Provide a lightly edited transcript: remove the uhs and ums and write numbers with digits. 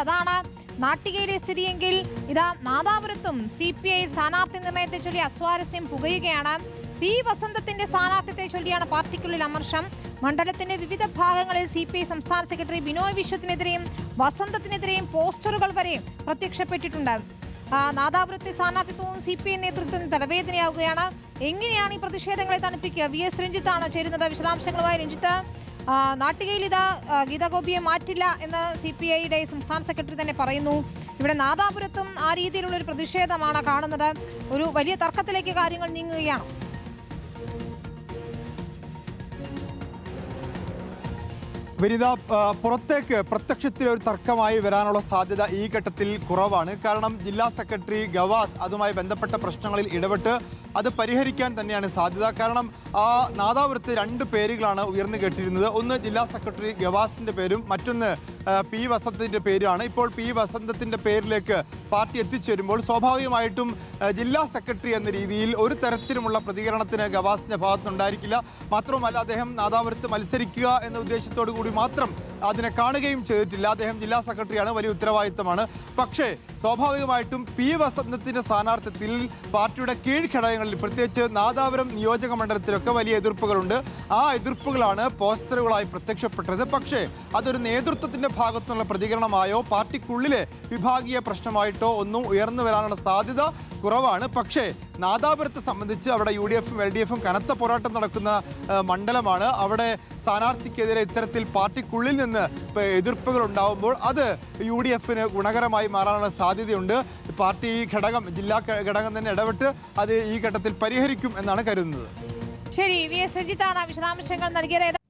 അതാണ് നാട്ടികയിലെ സ്ഥിതിയെങ്കിൽ ഇതാ നാദാപുരത്തും CPI സ്ഥാനാർത്ഥി നിർണയത്തെ ചൊല്ലി അസ്വാരസ്യം പുകയുകയാണ്. പി വസന്തത്തിന്റെ സ്ഥാനാർത്ഥിത്തെ ചൊല്ലിയാണ് പാർട്ടിക്കുള്ളിൽ അമർഷം. മണ്ഡലത്തിന്റെ വിവിധ ഭാഗങ്ങളിൽ CPI സംസ്ഥാന സെക്രട്ടറി ബിനോയ് വിശ്വത്തിനെതിരെയും വസന്തത്തിനെതിരെയും പോസ്റ്ററുകൾ വരെ പ്രത്യക്ഷപ്പെട്ടിട്ടുണ്ട്. നാദാപുരത്തെ സ്ഥാനാർത്ഥിത്വവും CPI നേതൃത്വത്തിന് തലവേദനയാവുകയാണ്. എങ്ങനെയാണ് ഈ പ്രതിഷേധങ്ങളെ തണുപ്പിക്കുക? VS രഞ്ജിത്താണ് ചേരുന്നത് വിശദാംശങ്ങളുമായി. രഞ്ജിത്ത്, നാട്ടികയിൽ ഇതാ ഗീതാഗോപിയെ മാറ്റില്ല എന്ന് CPIയുടെ സംസ്ഥാന സെക്രട്ടറി തന്നെ പറയുന്നു. ഇവിടെ നാദാപുരത്തും ആ രീതിയിലുള്ള ഒരു പ്രതിഷേധമാണ് കാണുന്നത്. ഒരു വലിയ തർക്കത്തിലേക്ക് കാര്യങ്ങൾ നീങ്ങുകയാണ്. വിനിത, പുറത്തേക്ക് പ്രത്യക്ഷത്തിൽ ഒരു തർക്കമായി വരാനുള്ള സാധ്യത ഈ ഘട്ടത്തിൽ കുറവാണ്. കാരണം ജില്ലാ സെക്രട്ടറി ഗവാസ് അതുമായി ബന്ധപ്പെട്ട പ്രശ്നങ്ങളിൽ ഇടപെട്ട് അത് പരിഹരിക്കാൻ തന്നെയാണ് സാധ്യത. കാരണം ആ നാദാപുരത്ത് രണ്ട് പേരുകളാണ് ഉയർന്നു കേട്ടിരുന്നത്. ഒന്ന് ജില്ലാ സെക്രട്ടറി ഗവാസിന്റെ പേരും മറ്റൊന്ന് പി വസന്തത്തിന്റെ പേരാണ്. ഇപ്പോൾ പി വസന്തത്തിന്റെ പേരിലേക്ക് പാർട്ടി എത്തിച്ചേരുമ്പോൾ സ്വാഭാവികമായിട്ടും ജില്ലാ സെക്രട്ടറി എന്ന രീതിയിൽ ഒരു തരത്തിലുമുള്ള പ്രതികരണത്തിന് ഗവാസിന്റെ ഭാഗത്തുനിന്നുണ്ടായിരിക്കില്ല. മാത്രവുമല്ല, അദ്ദേഹം നാദാപുരത്ത് മത്സരിക്കുക എന്ന ഉദ്ദേശത്തോടു കൂടി മാത്രം അതിനെ കാണുകയും ചെയ്തിട്ടില്ല. അദ്ദേഹം ജില്ലാ സെക്രട്ടറിയാണ്, വലിയ ഉത്തരവാദിത്തമാണ്. പക്ഷേ സ്വാഭാവികമായിട്ടും പി വസന്തത്തിന്റെ സ്ഥാനാർത്ഥിത്വത്തിൽ പാർട്ടിയുടെ കീഴ്ഘടകങ്ങളിൽ പ്രത്യേകിച്ച് നാദാപുരം നിയോജക മണ്ഡലത്തിലൊക്കെ വലിയ എതിർപ്പുകളുണ്ട്. ആ എതിർപ്പുകളാണ് പോസ്റ്ററുകളായി പ്രത്യക്ഷപ്പെട്ടത്. പക്ഷേ അതൊരു നേതൃത്വത്തിന്റെ ഭാഗത്തുനിന്നുള്ള പ്രതികരണമായോ പാർട്ടിക്കുള്ളിലെ വിഭാഗീയ പ്രശ്നമായിട്ടോ ഒന്നും ഉയർന്നു വരാനുള്ള സാധ്യത കുറവാണ്. പക്ഷേ നാദാപുരത്തെ സംബന്ധിച്ച് അവിടെ UDFും LDFും കനത്ത പോരാട്ടം നടക്കുന്ന മണ്ഡലമാണ്. അവിടെ സ്ഥാനാർത്ഥിക്കെതിരെ ഇത്തരത്തിൽ പാർട്ടിക്കുള്ളിൽ നിന്ന് എതിർപ്പുകൾ ഉണ്ടാവുമ്പോൾ അത് UDFിന് ഗുണകരമായി മാറാനുള്ള സാധ്യതയുണ്ട്. പാർട്ടി ഘടകം, ജില്ലാ ഘടകം തന്നെ ഇടപെട്ട് അത് ഈ ഘട്ടത്തിൽ പരിഹരിക്കും എന്നാണ് കരുതുന്നത്. ശരി, VS രഞ്ജിത്താണ് വിശദാംശങ്ങൾ നൽകിയത്.